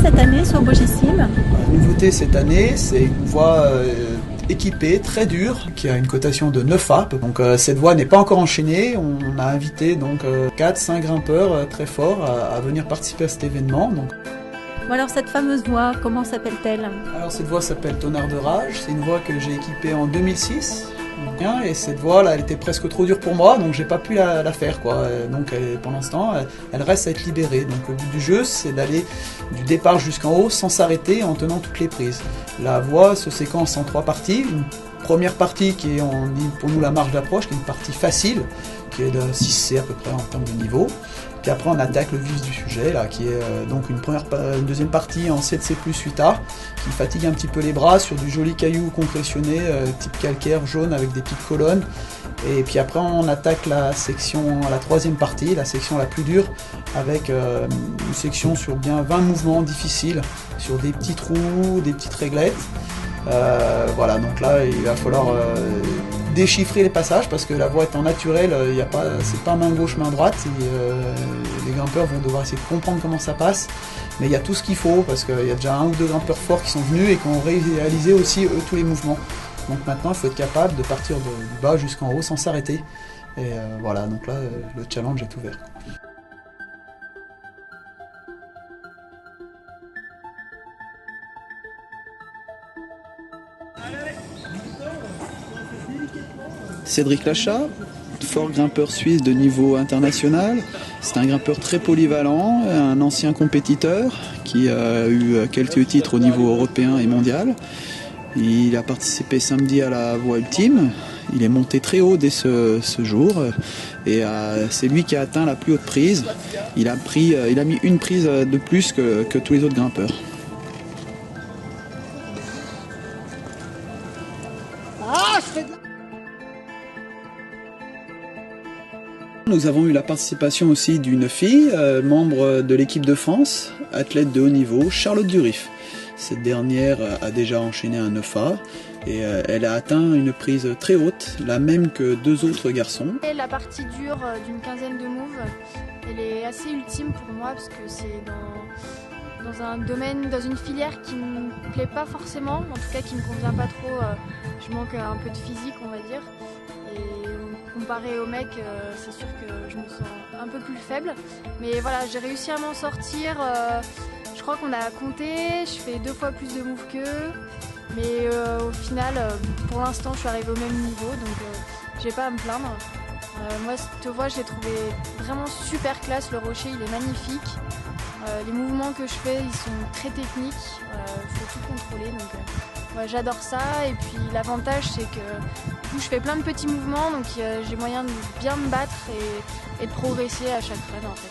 cette année sur Bogisim? La nouveauté cette année, c'est une voie équipée, très dure, qui a une cotation de 9A. Donc cette voie n'est pas encore enchaînée. On a invité donc 4-5 grimpeurs très forts à venir participer à cet événement. Donc, Bon alors cette fameuse voie, comment s'appelle-t-elle? alors cette voie s'appelle Tonnerre de Rage. C'est une voie que j'ai équipée en 2006. Et cette voie là, elle était presque trop dure pour moi, donc j'ai pas pu la faire quoi. Donc pour l'instant, elle reste à être libérée. Donc le but du jeu, c'est d'aller du départ jusqu'en haut sans s'arrêter en tenant toutes les prises. La voie se séquence en 3 parties. Une première partie qui est, on dit pour nous, la marche d'approche, qui est une partie facile, qui est de 6C à peu près en termes de niveau. Puis après on attaque le vif du sujet là, qui est donc une deuxième partie en 7C plus 8A, qui fatigue un petit peu les bras sur du joli caillou concrétionné, type calcaire jaune avec des petites colonnes. Et puis après on attaque la troisième partie, la section la plus dure, avec une section sur bien 20 mouvements difficiles, sur des petits trous, des petites réglettes. Voilà, donc là il va falloir déchiffrer les passages parce que la voie étant naturelle, c'est pas main gauche, main droite. Les grimpeurs vont devoir essayer de comprendre comment ça passe, mais il y a tout ce qu'il faut parce qu'il y a déjà 1 ou 2 grimpeurs forts qui sont venus et qui ont réalisé aussi eux tous les mouvements. Donc maintenant il faut être capable de partir du bas jusqu'en haut sans s'arrêter. Et voilà, donc là le challenge est ouvert. Cédric Lachat, fort grimpeur suisse de niveau international. C'est un grimpeur très polyvalent, un ancien compétiteur qui a eu quelques titres au niveau européen et mondial. Il a participé samedi à la voie ultime. Il est monté très haut dès ce jour et c'est lui qui a atteint la plus haute prise. Il a mis une prise de plus que tous les autres grimpeurs. Nous avons eu la participation aussi d'une fille, membre de l'équipe de France, athlète de haut niveau, Charlotte Durif. Cette dernière a déjà enchaîné un 9A et elle a atteint une prise très haute, la même que 2 autres garçons. La partie dure d'une 15aine de moves, elle est assez ultime pour moi parce que c'est dans un domaine, dans une filière qui ne me plaît pas forcément, en tout cas qui ne me convient pas trop. Je manque un peu de physique, on va dire. Et comparé aux mecs, c'est sûr que je me sens un peu plus faible. Mais voilà, j'ai réussi à m'en sortir. Je crois qu'on a compté, je fais 2 fois plus de moves qu'eux. Mais au final, pour l'instant, je suis arrivée au même niveau, donc j'ai pas à me plaindre. Moi, cette voie, je l'ai trouvée vraiment super classe. Le rocher, il est magnifique. Les mouvements que je fais, ils sont très techniques. Il faut tout contrôler, donc ouais, j'adore ça. Et puis l'avantage, c'est que du coup, je fais plein de petits mouvements, donc j'ai moyen de bien me battre et de progresser à chaque run en fait.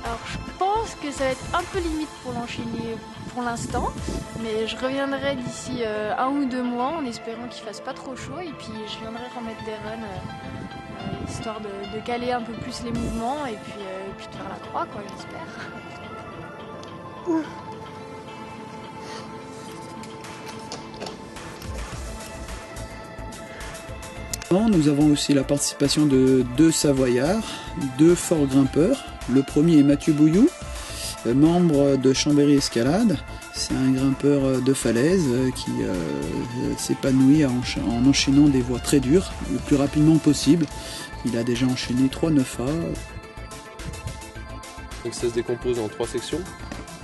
Alors je pense que ça va être un peu limite pour l'enchaîner pour l'instant, mais je reviendrai d'ici 1 ou 2 mois en espérant qu'il fasse pas trop chaud et puis je viendrai remettre des runs histoire de caler un peu plus les mouvements et puis de faire la croix quoi, j'espère. Nous avons aussi la participation de 2 Savoyards, 2 forts grimpeurs. Le premier est Mathieu Bouillou, membre de Chambéry Escalade. C'est un grimpeur de falaise qui s'épanouit en enchaînant des voies très dures le plus rapidement possible. Il a déjà enchaîné 3 9A. Donc ça se décompose en 3 sections.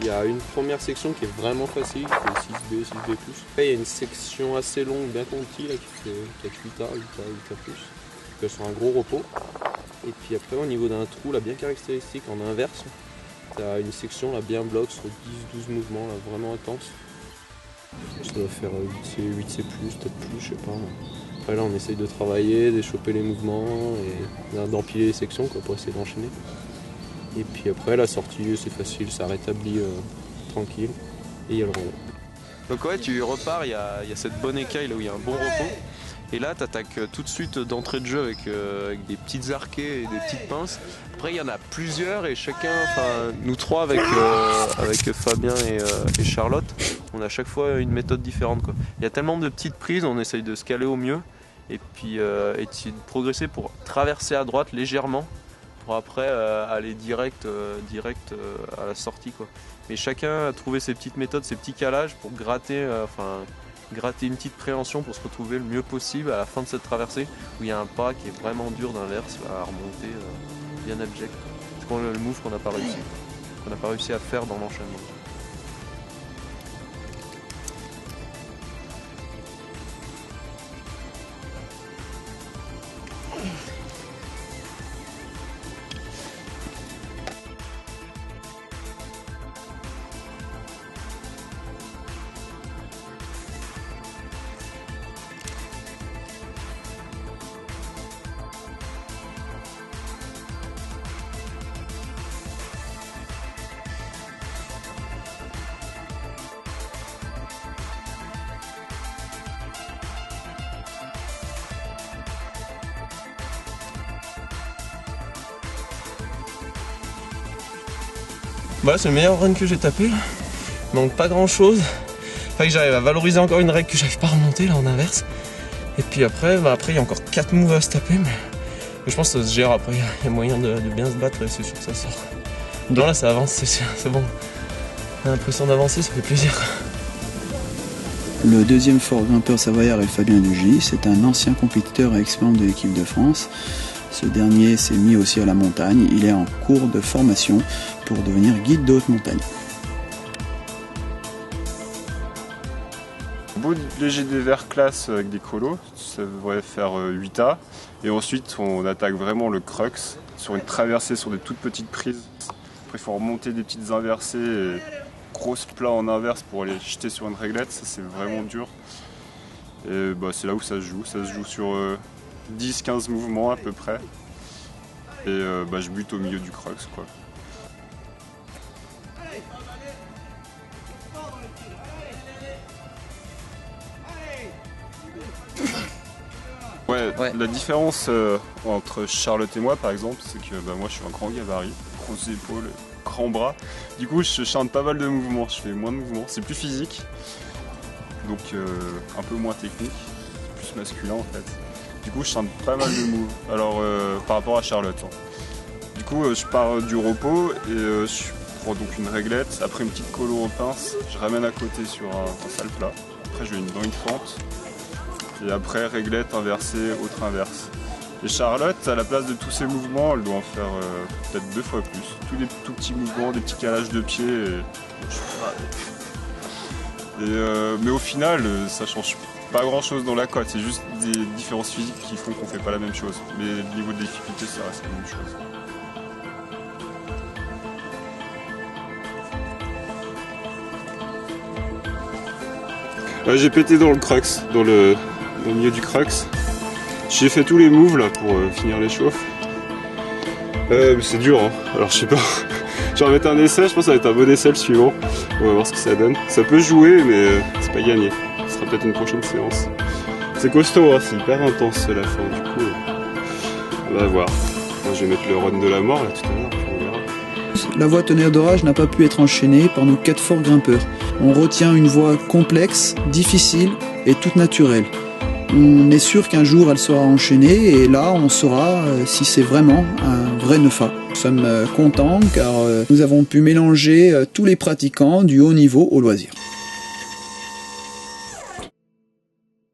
Il y a une première section qui est vraiment facile, qui est 6B, 6B+. Après il y a une section assez longue, bien conquis, là, qui fait 8A, 8A+, qui est sur un gros repos. Et puis après au niveau d'un trou là, bien caractéristique en inverse, tu as une section là, bien bloc sur 10-12 mouvements, là, vraiment intense. Ça doit faire 8C, 8C+, peut-être plus, je sais pas. Après là on essaye de travailler, d'échoper les mouvements et d'empiler les sections quoi, pour essayer d'enchaîner. Et puis après la sortie c'est facile, ça rétablit tranquille et il y a le relais. Donc ouais, tu repars, il y a cette bonne écaille là où il y a un bon repos. Et là tu attaques tout de suite d'entrée de jeu avec des petites arquées et des petites pinces. Après il y en a plusieurs et chacun, enfin nous 3 avec Fabien et Charlotte, on a à chaque fois une méthode différente, quoi. Il y a tellement de petites prises, on essaye de se caler au mieux et puis essayer de progresser pour traverser à droite légèrement pour après aller direct à la sortie, quoi. Mais chacun a trouvé ses petites méthodes, ses petits calages pour gratter une petite préhension pour se retrouver le mieux possible à la fin de cette traversée où il y a un pas qui est vraiment dur d'inverse à remonter bien abject. C'est le move qu'on n'a pas réussi à faire dans l'enchaînement. Voilà, c'est le meilleur run que j'ai tapé. Il manque pas grand chose. Il fallait que j'arrive à valoriser encore une règle que j'arrive pas à remonter là en inverse. Et puis après il y a encore 4 moves à se taper, mais je pense que ça se gère après. Il y a moyen de bien se battre et c'est sûr que ça sort. Donc là ça avance, c'est bon. On a l'impression d'avancer, ça fait plaisir. Le deuxième fort grimpeur savoyard est Fabien Dugy. C'est un ancien compétiteur et expérimenté de l'équipe de France. Ce dernier s'est mis aussi à la montagne. Il est en cours de formation pour devenir guide de haute montagne. Beau léger dévers classe avec des colos, ça devrait faire 8A. Et ensuite on attaque vraiment le crux sur une traversée sur des toutes petites prises. Après il faut remonter des petites inversées et grosses plats en inverse pour aller jeter sur une réglette, ça c'est vraiment dur. Et c'est là où ça se joue sur 10-15 mouvements à peu près. Et je bute au milieu du crux, quoi. Ouais, la différence entre Charlotte et moi par exemple, c'est que moi je suis un grand gabarit, grosses épaules, grands bras. Du coup je chante pas mal de mouvements, je fais moins de mouvements, c'est plus physique. Donc un peu moins technique, plus masculin en fait. Du coup je chante pas mal de moves, alors par rapport à Charlotte. Du coup je pars du repos et je prends donc une réglette, après une petite colo en pince, je ramène à côté sur un sale plat. Après je vais dans une fente. Et après, réglette, inversée, autre inverse. Et Charlotte, à la place de tous ces mouvements, elle doit en faire peut-être 2 fois plus. Tous des tout petits mouvements, des petits calages de pieds. Mais au final, ça change pas grand-chose dans la cote. C'est juste des différences physiques qui font qu'on fait pas la même chose. Mais au niveau de difficulté, ça reste la même chose. J'ai pété dans le crux, dans le milieu du crux. J'ai fait tous les moves là pour finir les chauffes. C'est dur, hein. Alors je sais pas. Je vais remettre un essai, je pense que ça va être un bon essai le suivant. On va voir ce que ça donne. Ça peut jouer, mais c'est pas gagné. Ce sera peut-être une prochaine séance. C'est costaud, hein, c'est hyper intense la fin. Du coup, on va voir. Moi, je vais mettre le run de la mort là tout à l'heure, puis on verra. La voie tonnerre d'orage n'a pas pu être enchaînée par nos 4 forts grimpeurs. On retient une voie complexe, difficile et toute naturelle. On est sûr qu'un jour elle sera enchaînée et là on saura si c'est vraiment un vrai NEFA. Nous sommes contents car nous avons pu mélanger tous les pratiquants du haut niveau au loisir.